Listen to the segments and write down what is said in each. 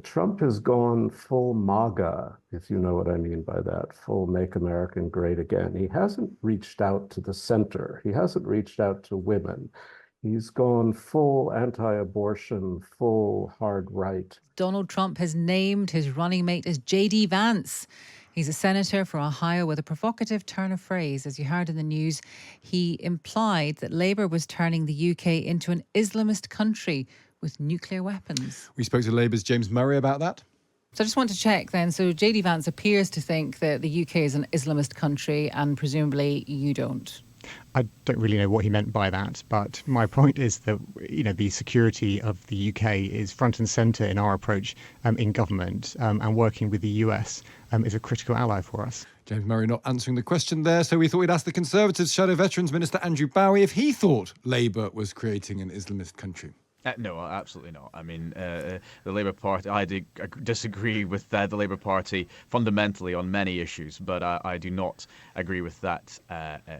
Trump has gone full MAGA, if you know what I mean by that, full Make American Great Again. He hasn't reached out to the center. He hasn't reached out to women. He's gone full anti-abortion, full hard right. Donald Trump has named his running mate as JD Vance. He's a senator for Ohio with a provocative turn of phrase. As you heard in the news, he implied that Labour was turning the UK into an Islamist country with nuclear weapons. We spoke to Labour's James Murray about that. So I just want to check then. So JD Vance appears to think that the UK is an Islamist country and presumably you don't. I don't really know what he meant by that, but my point is that, the security of the UK is front and centre in our approach in government, and working with the US is a critical ally for us. James Murray not answering the question there, so we thought we'd ask the Conservatives' Shadow Veterans Minister Andrew Bowie if he thought Labour was creating an Islamist country. No, absolutely not. I mean, the Labour Party, I disagree with the Labour Party fundamentally on many issues, but I do not agree with that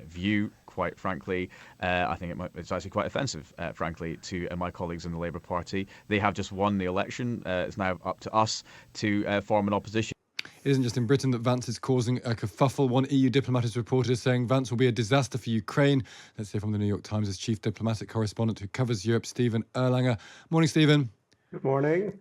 view, quite frankly. I think it's actually quite offensive, frankly, to my colleagues in the Labour Party. They have just won the election. It's now up to us to form an opposition. It isn't just in Britain that Vance is causing a kerfuffle. One EU diplomat has reported as saying Vance will be a disaster for Ukraine. Let's hear from the New York Times' chief diplomatic correspondent who covers Europe, Stephen Erlanger. Morning, Stephen. Good morning.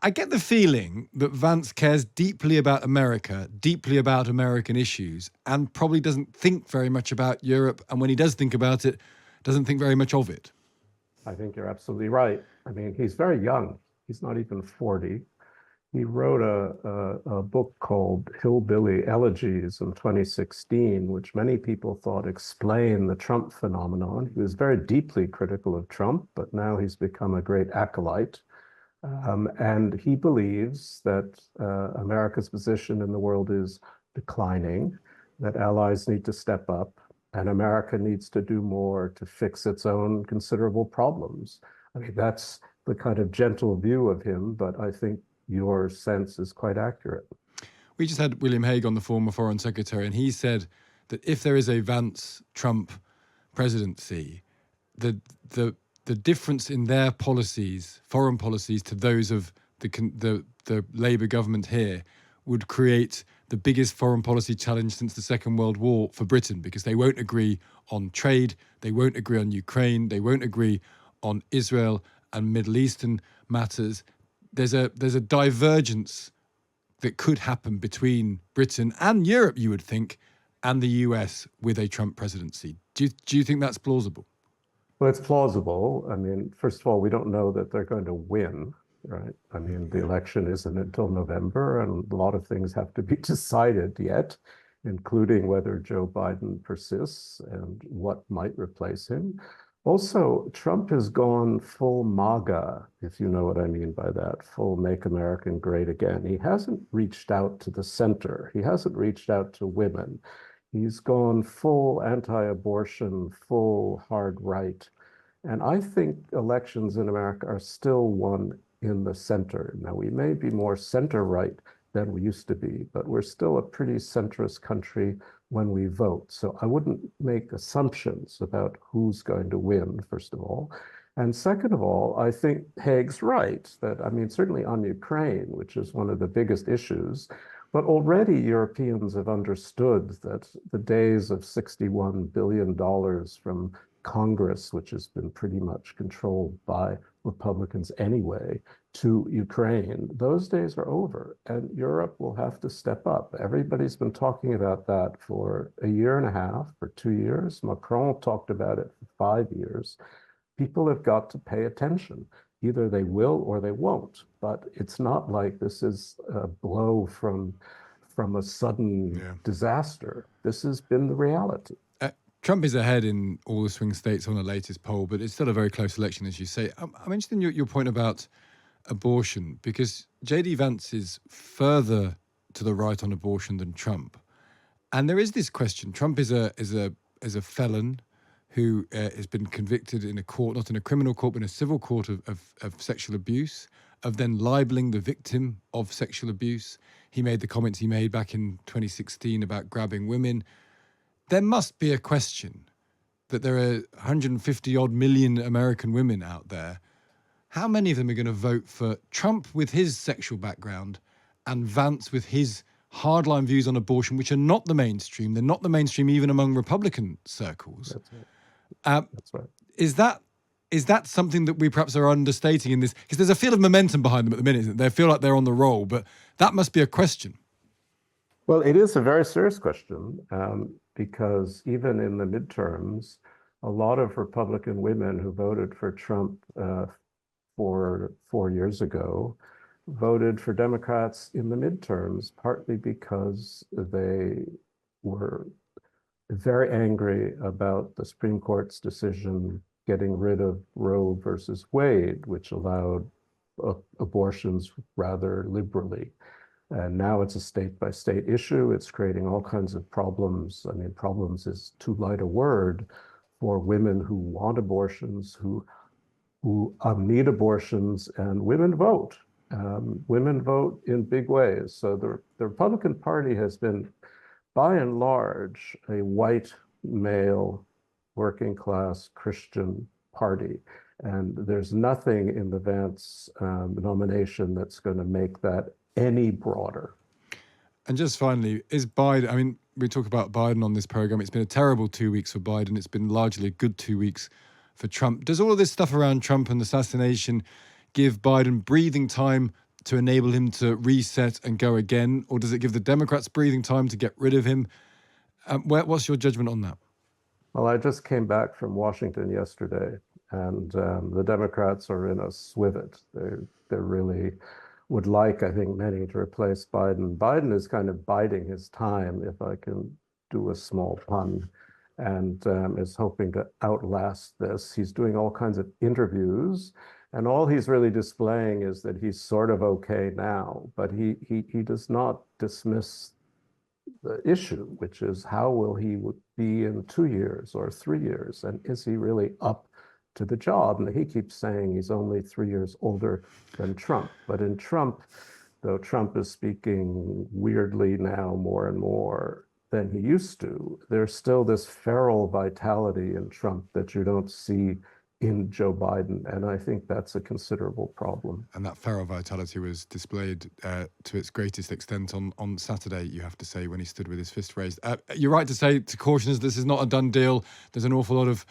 I get the feeling that Vance cares deeply about America, deeply about American issues, and probably doesn't think very much about Europe. And when he does think about it, doesn't think very much of it. I think you're absolutely right. I mean, he's very young. He's not even 40. He wrote a book called Hillbilly Elegies in 2016, which many people thought explained the Trump phenomenon. He was very deeply critical of Trump, but now he's become a great acolyte. And he believes that America's position in the world is declining, that allies need to step up, and America needs to do more to fix its own considerable problems. I mean, that's the kind of gentle view of him, but I think your sense is quite accurate. We just had William Hague on, the former Foreign Secretary, and he said that if there is a Vance-Trump presidency, the difference in their policies, foreign policies, to those of the Labour government here would create the biggest foreign policy challenge since the Second World War for Britain, because they won't agree on trade, they won't agree on Ukraine, they won't agree on Israel and Middle Eastern matters. There's a divergence that could happen between Britain and Europe, you would think, and the US with a Trump presidency. Do you think that's plausible? Well, it's plausible. I mean, first of all, we don't know that they're going to win, right? I mean, the election isn't until November, and a lot of things have to be decided yet, including whether Joe Biden persists and what might replace him. Also, Trump has gone full MAGA, if you know what I mean by that, full Make American Great Again. He hasn't reached out to the center. He hasn't reached out to women. He's gone full anti-abortion, full hard right. And I think elections in America are still won in the center. Now, we may be more center-right than we used to be, but we're still a pretty centrist country when we vote. So I wouldn't make assumptions about who's going to win, first of all. And second of all, I think Haig's right that, I mean, certainly on Ukraine, which is one of the biggest issues, but already Europeans have understood that the days of $61 billion from Congress, which has been pretty much controlled by Republicans anyway, to Ukraine, those days are over, and Europe will have to step up. Everybody's been talking about that for a year and a half, for 2 years. Macron talked about it for 5 years. People have got to pay attention. Either they will or they won't, but it's not like this is a blow from a sudden disaster. This has been the reality. Trump is ahead in all the swing states on the latest poll, but it's still a very close election, as you say. I'm interested in your point about abortion, because JD Vance is further to the right on abortion than Trump. And there is this question. Trump is a felon who has been convicted in a court, not in a criminal court, but in a civil court of sexual abuse, of then libeling the victim of sexual abuse. He made the comments he made back in 2016 about grabbing women. There must be a question that there are 150 odd million American women out there how many of them are going to vote for Trump with his sexual background and Vance with his hardline views on abortion, which are not the mainstream? They're not the mainstream even among Republican circles. That's right. That's right. Is that something that we perhaps are understating in this? Because there's a feel of momentum behind them at the minute, isn't there? They feel like they're on the roll, but that must be a question. Well, it is a very serious question, because even in the midterms, a lot of Republican women who voted for Trump 4 years ago voted for Democrats in the midterms, partly because they were very angry about the Supreme Court's decision getting rid of Roe versus Wade, which allowed abortions rather liberally. And now it's a state-by-state issue. It's creating all kinds of problems. I mean, problems is too light a word for women who want abortions, who need abortions, and women vote. Women vote in big ways. So the Republican Party has been, by and large, a white male working class Christian party. And there's nothing in the Vance nomination that's going to make that any broader. And just finally, is Biden, I mean, we talk about Biden on this program. It's been a terrible 2 weeks for Biden. It's been largely a good 2 weeks for Trump. Does all of this stuff around Trump and assassination give Biden breathing time to enable him to reset and go again? Or does it give the Democrats breathing time to get rid of him? What's your judgment on that? Well, I just came back from Washington yesterday, and the Democrats are in a swivet. They really would like, I think, many to replace Biden. Biden is kind of biding his time, if I can do a small pun, and is hoping to outlast this. He's doing all kinds of interviews, and all he's really displaying is that he's sort of okay now, but he does not dismiss the issue, which is how will he be in 2 years or 3 years, and is he really up to the job? And he keeps saying he's only 3 years older than Trump. But in Trump, though Trump is speaking weirdly now more and more than he used to, there's still this feral vitality in Trump that you don't see in Joe Biden. And I think that's a considerable problem. And that feral vitality was displayed to its greatest extent on Saturday, you have to say, when he stood with his fist raised. You're right to say, to caution us, this is not a done deal. There's an awful lot of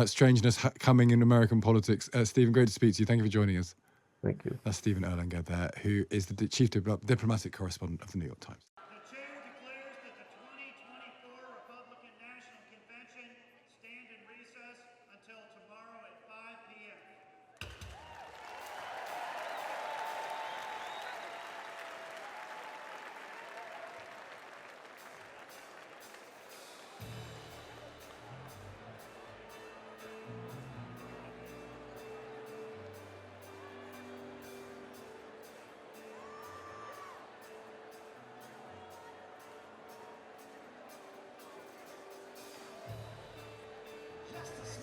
strangeness coming in American politics. Stephen, great to speak to you. Thank you for joining us. Thank you. That's Stephen Erlanger there, who is the chief diplomatic correspondent of the New York Times. The chair declares that the 2024 Republican National Convention stand in recess until tomorrow at 5 p.m. Justice